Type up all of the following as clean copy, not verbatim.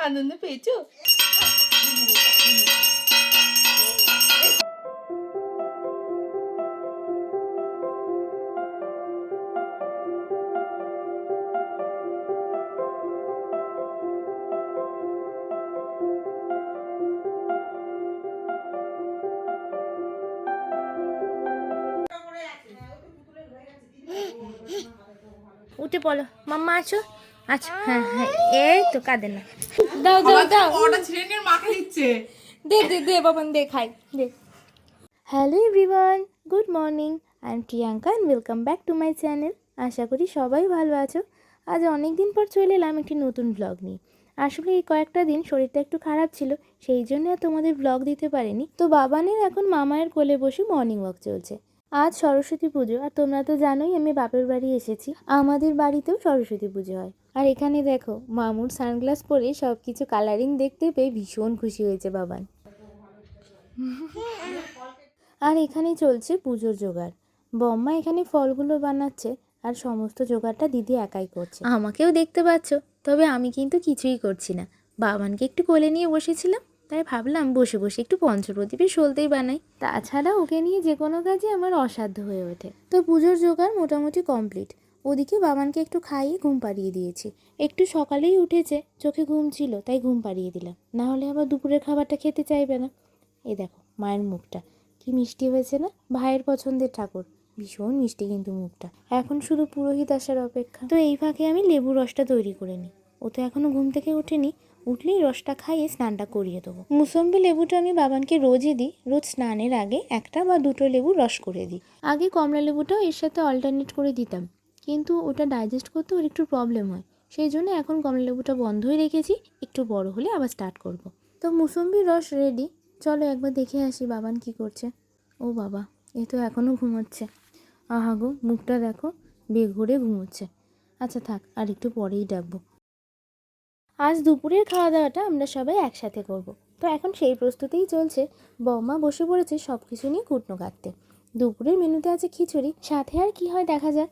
আনন্দ পেয়েছো? উঠে পড়ো, মাম্মা আছো? আচ্ছা, হ্যাঁ হ্যাঁ, এই তো কাঁদে না। দাও দাও দাও, ওটা ছিঁড়ে নিয়ে মাকে দিচ্ছে। দে দে দে বাবান, দে খাই দে। Hello everyone, good morning. I am Priyanka and welcome back to my channel. আশা করি সবাই ভালো আছো। আজ অনেক দিন পর চলে এলাম একটি নতুন ব্লগ নিয়ে। আসলে এই কয়েকটা দিন শরীরটা একটু খারাপ ছিল, সেই জন্য আর তোমাদের ব্লগ দিতে পারিনি। তো বাবানের এখন মামায়ের কোলে বসে মর্নিং ওয়াক চলছে। আজ সরস্বতী পুজো, আর তোমরা তো জানোই আমি বাপের বাড়ি এসেছি। আমাদের বাড়িতেও সরস্বতী পুজো হয়। আর এখানে দেখো মামুর সানগ্লাস পরে সব কিছু কালারিং দেখতে পেয়ে ভীষণ খুশি হয়েছে বাবান। আর এখানেই চলছে পুজোর জোগাড়। বম্মা এখানে ফলগুলো বানাচ্ছে, আর সমস্ত জোগাড়টা দিদি একাই করছে। আমাকেও দেখতে পাচ্ছ, তবে আমি কিন্তু কিছুই করছি না। বাবানকে একটু কোলে নিয়ে বসেছিলাম, তাই ভাবলাম বসে বসে একটু পঞ্চপ্রদীপের সলতেই বানাই। তাছাড়া ওকে নিয়ে যে কোনো কাজই আমার অসাধ্য হয়ে ওঠে। তো পুজোর জোগাড় মোটামুটি কমপ্লিট। ওদিকে বাবানকে একটু খাইয়ে ঘুম পাড়িয়ে দিয়েছি। একটু সকালেই উঠেছে, চোখে ঘুম ছিল তাই ঘুম পাড়িয়ে দিলাম, না হলে আবার দুপুরের খাবারটা খেতে চাইবে না। এই দেখো মায়ের মুখটা কি মিষ্টি হয়েছে না? ভাইয়ের পছন্দের ঠাকুর, ভীষণ মিষ্টি কিন্তু মুখটা। এখন শুধু পুরোহিত আসার অপেক্ষা। তো এই ফাঁকে আমি লেবু রসটা তৈরি করে নিই। ও তো এখনো ঘুম থেকে ওঠেনি, উঠলেই রসটা খাইয়ে স্নানটা করিয়ে দেবো। মুসম্বি লেবুটা আমি বাবানকে রোজই দিই, রোজ স্নানের আগে একটা বা দুটো লেবু রস করে দিই। আগে কমলা লেবুটাও এর সাথে অল্টারনেট করে দিতাম, কিন্তু ওটা ডাইজেস্ট করতে ওর একটু প্রবলেম হয়, সেই জন্য এখন কমলা লেবুটা বন্ধই রেখেছি। একটু বড় হলে আবার স্টার্ট করব। তো মুসম্বির রস রেডি, চলো একবার দেখে আসি বাবান কি করছে। ও বাবা, এ তো এখনও ঘুমোচ্ছে। আহা গো, মুখটা দেখো, বেঘোরে ঘুমোচ্ছে। আচ্ছা থাক, আর একটু পরেই ডাকবো। আজ দুপুরের খাওয়া দাওয়াটা আমরা সবাই একসাথে করব। তো এখন সেই প্রস্তুতিই চলছে। বৌমা বসে পড়েছে সব কিছু নিয়ে কুটনো কাটতে। দুপুরের মেনুতে আছে খিচুড়ি, সাথে আর কি হয় দেখা যাক।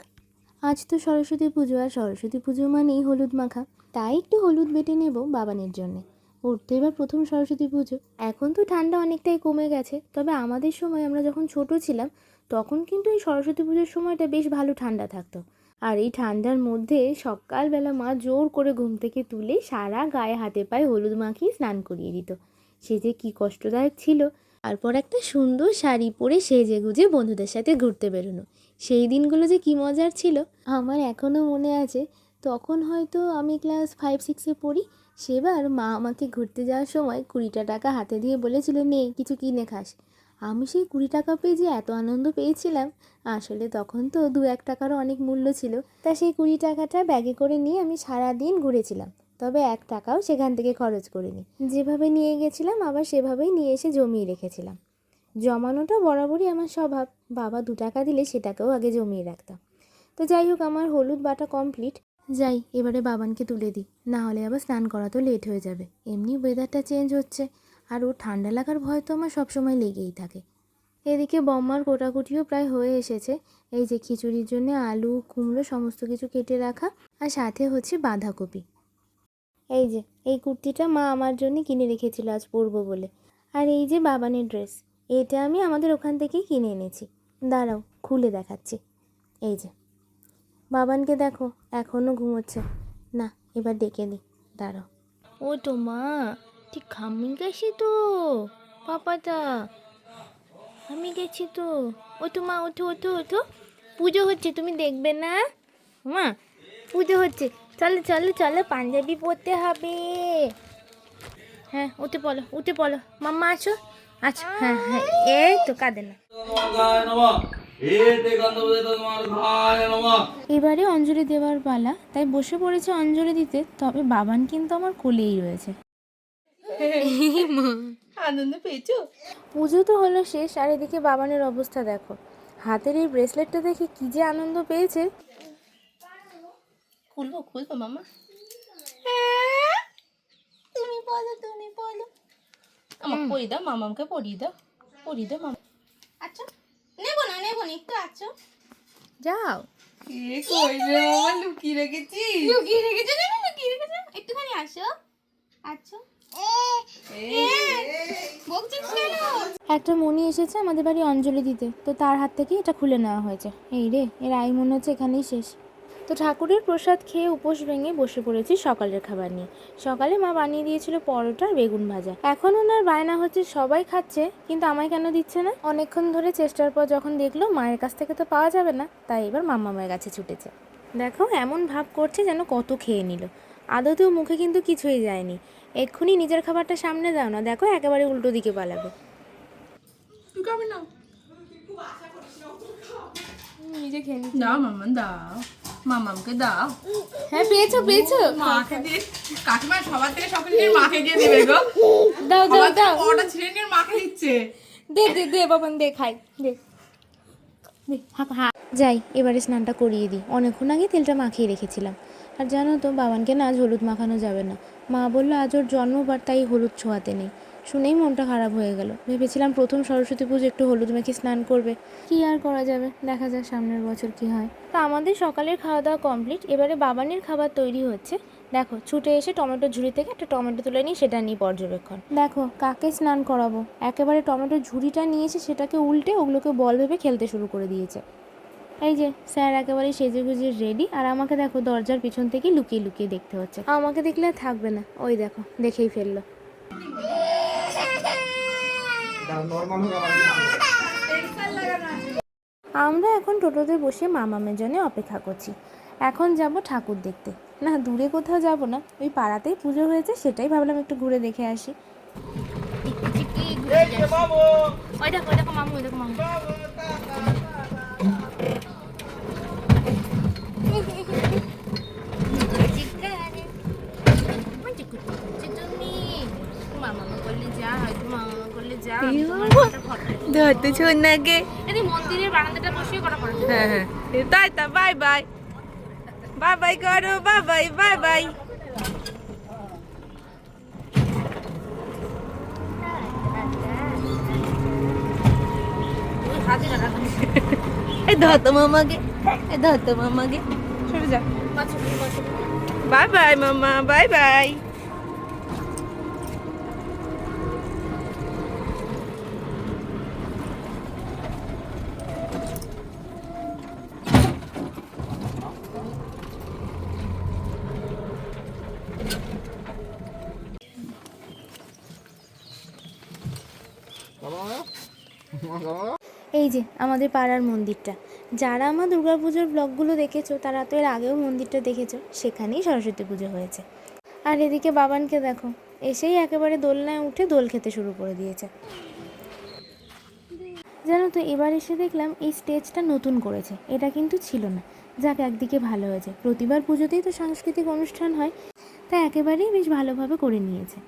আজ তো সরস্বতী পুজো, আর সরস্বতী পুজো মানেই হলুদ মাখা, তাই একটু হলুদ বেটে নেব বাবানের জন্যে। ওর তো এবার প্রথম সরস্বতী পুজো। এখন তো ঠান্ডা অনেকটাই কমে গেছে, তবে আমাদের সময় আমরা যখন ছোট ছিলাম তখন কিন্তু এই সরস্বতী পুজোর সময়টা বেশ ভালো ঠান্ডা থাকতো। আর এই ঠান্ডার মধ্যে সকালবেলা মা জোর করে ঘুম থেকে তুলে সারা গায়ে হাতে পায়ে হলুদ মাখিয়ে স্নান করিয়ে দিত। সে যে কী কষ্টদায়ক ছিল। তারপর একটা সুন্দর শাড়ি পরে সেজে গুজে বন্ধুদের সাথে ঘুরতে বেরোনো, সেই দিনগুলো যে কী মজার ছিল। আমার এখনও মনে আছে, তখন হয়তো আমি ক্লাস 5-6-এ পড়ি। সেবার মা আমাকে ঘুরতে যাওয়ার সময় 20টা টাকা হাতে দিয়ে বলেছিল, নে কিছু কিনে খাস। আমি সেই 20 টাকা পেয়ে যে এত আনন্দ পেয়েছিলাম, আসলে তখন তো 2-1 টাকারও অনেক মূল্য ছিল। তা সেই 20 টাকাটা ব্যাগে করে নিয়ে আমি সারাদিন ঘুরেছিলাম, তবে 1 টাকাও সেখান থেকে খরচ করিনি। যেভাবে নিয়ে গেছিলাম আবার সেভাবেই নিয়ে এসে জমিয়ে রেখেছিলাম। জমানোটা বরাবরই আমার স্বভাব, বাবা 2 টাকা দিলে সেটাকেও আগে জমিয়ে রাখতাম। তো যাই হোক, আমার হলুদ বাটা কমপ্লিট। যাই এবারে বাবানকে তুলে দিই, না হলে আবার স্নান করা তো লেট হয়ে যাবে। এমনি ওয়েদারটা চেঞ্জ হচ্ছে, আর ও ঠান্ডা লাগার ভয় তো আমার সবসময় লেগেই থাকে। এদিকে বম্মার কোটাকুটিও প্রায় হয়ে এসেছে। এই যে খিচুড়ির জন্য আলু কুমড়ো সমস্ত কিছু কেটে রাখা, আর সাথে হচ্ছে বাঁধাকপি। এই যে এই কুর্তিটা মা আমার জন্য কিনে রেখেছিল আজ পরবো বলে। আর এই যে বাবানের ড্রেস, এটা আমি আমাদের ওখান থেকেই কিনে এনেছি। দাঁড়াও খুলে দেখাচ্ছি। এই যে বাবানকে দেখো এখনও ঘুমোচ্ছে না, এবার ডেকে দিই, দাঁড়াও। ও তো মা, ঠিক ঘামিয়ে গেছি তো পাপাটা, আমি গেছি তো। ও তো মা, ওঠো ওঠো ওঠো, পুজো হচ্ছে তুমি দেখবে না? মা পুজো হচ্ছে, চলো চলো চলো, পাঞ্জাবি পরতে হবে। হ্যাঁ উঠে পড়ো উঠে পড়ো, মাম্মা আসো। আচ্ছা হ্যাঁ হ্যাঁ, এই তো কাঁদে না। এবারে অঞ্জলি দেওয়ার পালা, তাই বসে পড়েছে অঞ্জলি দিতে। তবে বাবান কিন্তু আমার কোলেই রয়েছে। আনন্দ পেয়েছো? পুজো তো হলো শেষ, আর এদিকে বাবানের অবস্থা দেখো। হাতের এই ব্রেসলেটটা দেখে কি যে আনন্দ পেয়েছে। খুলবো খুলবো মামা? তুমি বলো তুমি বলো। আমাকে পরিয়ে দাও, মামাকে পরিয়ে দাও, পরিয়ে দাও মামা। আচ্ছা নেবো না একটু। আচ্ছা যাও, কে কইবে মামা লুকিয়ে রেখেছি? লুকিয়ে রেখেছো কেন? লুকিয়ে রেখেছো? একটুখানি আসো। আচ্ছা। বকছিস কেন? একটা মনি এসেছে আমাদের বাড়ি অঞ্জলি দিতে, তো তার হাত থেকে এটা খুলে নেওয়া হয়েছে। এই রে, এর আয় মনে হচ্ছে এখানেই শেষ। তো ঠাকুরের প্রসাদ খেয়ে উপোস ভেঙে বসে পড়েছি সকালের খাবার নিয়ে। সকালে মা বানিয়ে দিয়েছিল পরোটা আর বেগুন ভাজা। এখন ওনার বায়না হচ্ছে সবাই খাচ্ছে, কিন্তু আমায় কেন দিচ্ছে না? অনেকক্ষণ ধরে চেষ্টার পর যখন দেখলো মায়ের কাছ থেকে তো পাওয়া যাবে না, তাই এবার মামামের কাছে ছুটেছে। দেখো এমন ভাব করছে যেন কত খেয়ে নিল, আদতেও মুখে কিন্তু কিছুই যায়নি। এক্ষুনি নিজের খাবারটা সামনে দাও না, দেখো একেবারে উল্টো দিকে পালাবে। নিজে খেয়ে নি। দাও মামা দাও, মামামকে দাও। হ্যাঁ পেয়েছো পেয়েছো। মাকে দিয়ে কাকিমা সবার থেকে সকলের মাকে দিয়ে দেবে গো। দাও দাও দাও। ওটা ছিঁড়ে নিয়ে মাকে দিচ্ছে। দে দে দে বাবান দে, খাই দে দে। হা যাই এবারে স্নানটা করিয়ে দিই, অনেকক্ষণ আগে তেলটা মাখিয়ে রেখেছিলাম। আর জানো তো বাবানকে না আজ হলুদ মাখানো যাবে না। মা বললো আজ ওর জন্মবার, তাই হলুদ ছোঁয়াতে নেই। শুনেই মনটা খারাপ হয়ে গেল। ভেবেছিলাম প্রথম সরস্বতী পুজো একটু হলুদ মেখে স্নান করবে, কি আর করা যাবে, দেখা যাক সামনের বছর কি হয়। তা আমাদের সকালের খাওয়া দাওয়া কমপ্লিট, এবারে বাবানের খাবার তৈরি হচ্ছে। দেখো ছুটে এসে টমেটো ঝুড়ি থেকে একটা টমেটো তুলে নিই, সেটা নিয়ে পর্যবেক্ষণ। দেখো কাকে স্নান করাবো, একেবারে টমেটোর ঝুড়িটা নিয়েছে, সেটাকে উল্টে ওগুলোকে বল ভেবে খেলতে শুরু করে দিয়েছে। এই যে স্যার একেবারে সেজে গুজে রেডি, আর আমাকে দেখো দরজার পিছন থেকে লুকিয়ে লুকিয়ে দেখতে হচ্ছে। আমাকে দেখলে আর থাকবে না, ওই দেখো দেখেই ফেললো। আমরা এখন টোটোতে বসে মামামের জন্য অপেক্ষা করছি। এখন যাব ঠাকুর দেখতে। না দূরে কোথাও যাব না, ওই পাড়াতেই পুজো হয়েছে, সেটাই ভাবলাম একটু ঘুরে দেখে আসি। ওই দেখো ওই দেখো মামু, ওই দেখো মামু। ধরতে ছোন নাকি? মন্দিরের বারান্দাটা বসিয়ে করা পড়ে। হ্যাঁ হ্যাঁ তাই তা, বাই বাই বাই বাই করো, বাই বাই বাই বাই। এই ধরতো মামাকে, এই ধরতো মামাকে, সরে যা। বাই বাই মামা, বাই বাই। এই যে আমাদের পাড়ার মন্দিরটা, যারা আমার দুর্গাপুজোর ব্লগগুলো দেখেছো তারা তো এর আগেও মন্দিরটা দেখেছো, সেখানেই সরস্বতী পুজো হয়েছে। আর এদিকে বাবানকে দেখো, এসেই একেবারে দোলনায় উঠে দোল খেতে শুরু করে দিয়েছে। জানো তো এবার এসে দেখলাম এই স্টেজটা নতুন করেছে, এটা কিন্তু ছিল না। যাক একদিকে ভালো হয়েছে, প্রতিবার পুজোতেই তো সাংস্কৃতিক অনুষ্ঠান হয়, তাই একেবারেই বেশ ভালোভাবে করে নিয়েছে।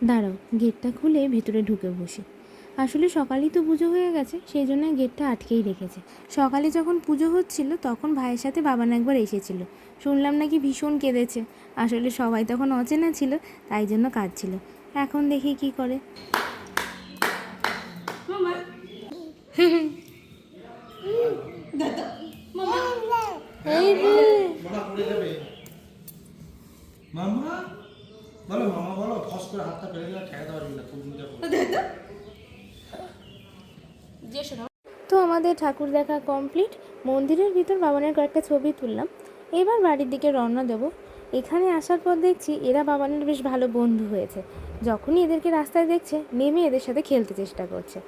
দাঁড়াও গেটটা খুলে ভেতরে ঢুকে বসি। আসলে সকালেই তো পুজো হয়ে গেছে, সেই জন্য গেটটা আটকেই রেখেছে। সকালে যখন পুজো হচ্ছিল তখন ভাইয়ের সাথে বাবান একবার এসেছিল, শুনলাম নাকি ভীষণ কেঁদেছে। আসলে সবাই তখন অচেনা ছিল, তাই জন্য কাঁদছিল। এখন দেখি কি করে। এই রে মামা বলো, মামা বলো, ফস করে হাতটা ফেলে দিলে ঠেকাতে পারবি না, খুব মজা করবে। তো আমাদের ঠাকুর দেখা কমপ্লিট, মন্দিরের ভিতর বাবানের কয়েকটা ছবি তুললাম। এবার বাড়ির দিকে রওনা দেবো। এখানে আসার পর দেখছি এরা বাবানের বেশ ভালো বন্ধু হয়েছে। যখনই এদেরকে রাস্তায় দেখছে নেমে এদের সাথে খেলতে চেষ্টা করছে।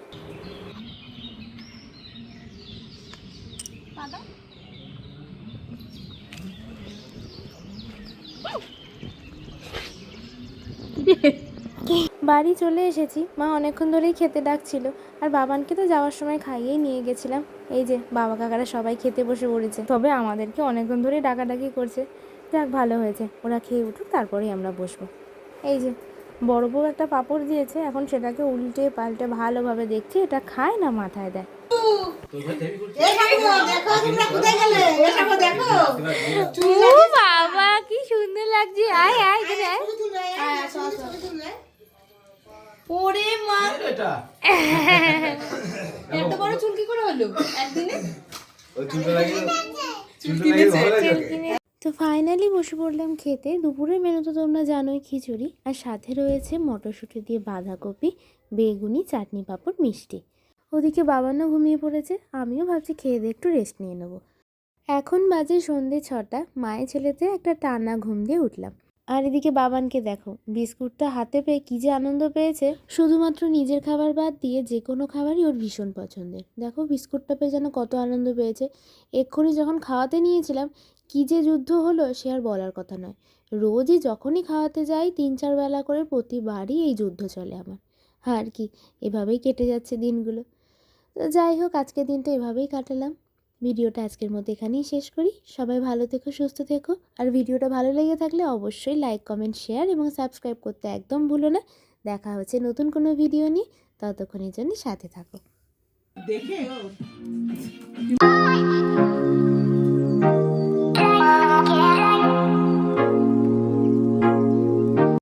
বাড়ি চলে এসেছি, মা অনেকক্ষণ ধরেই খেতে ডাকছিল, আর বাবানকে তো যাওয়ার সময় খাইয়েই নিয়ে গেছিলাম। এই যে বাবা কাকারা সবাই খেতে বসে পড়েছে, তবে আমাদেরকে অনেকক্ষণ ধরেই ডাকাডাকি করছে। যাক ভালো হয়েছে, ওরা খেয়ে উঠুক তারপরেই আমরা বসবো। এই যে বড় বউ একটা পাঁপড় দিয়েছে, এখন সেটাকে উল্টে পাল্টে ভালোভাবে দেখছি এটা খায় না মাথায় দেয়। বাবা কি সুন্দর লাগছে, আয় আয় এখানে আয়। ওরে মা, এটা এত বড় চুল কি করে হলো একদিনে? ওই চুলটা লাগিয়ে তো ফাইনালি বসে পড়লাম খেতে। দুপুরের মেনু তো তোমরা জানোই, খিচুড়ি, আর সাথে রয়েছে মটরশুঁটি দিয়ে বাঁধাকপি, বেগুনি, চাটনি, পাঁপড়, মিষ্টি। ওদিকে বাবানও ঘুমিয়ে পড়েছে, আমিও ভাবছি খেয়ে দিয়ে একটু রেস্ট নিয়ে নেবো। এখন বাজে সন্ধে 6টা। মায়ের ছেলেতে একটা টানা ঘুম দিয়ে উঠলাম। আর এদিকে বাবানকে দেখো, বিস্কুটটা হাতে পেয়ে কী যে আনন্দ পেয়েছে। শুধুমাত্র নিজের খাবার বাদ দিয়ে যে কোনো খাবারই ওর ভীষণ পছন্দের। দেখো বিস্কুটটা পেয়ে যেন কত আনন্দ পেয়েছে। এক্ষুনি যখন খাওয়াতে নিয়েছিলাম, কী যে যুদ্ধ হলো সে আর বলার কথা নয়। রোজই যখনই খাওয়াতে যাই 3-4 বেলা করে প্রতিবারই এই যুদ্ধ চলে আমার। আর কি, এভাবেই কেটে যাচ্ছে দিনগুলো। তো যাই হোক, আজকের দিনটা এভাবেই কাটালাম। ভিডিওটা আজকের মতো এখানেই শেষ করি। সবাই ভালো থেকো, সুস্থ থেকো। আর ভিডিওটা ভালো লেগে থাকলে অবশ্যই লাইক, কমেন্ট, শেয়ার এবং সাবস্ক্রাইব করতে একদম ভুলো না। দেখা হচ্ছে নতুন কোনো ভিডিও নিয়ে। ততক্ষণের জন্য সাথে থাকো। দেখে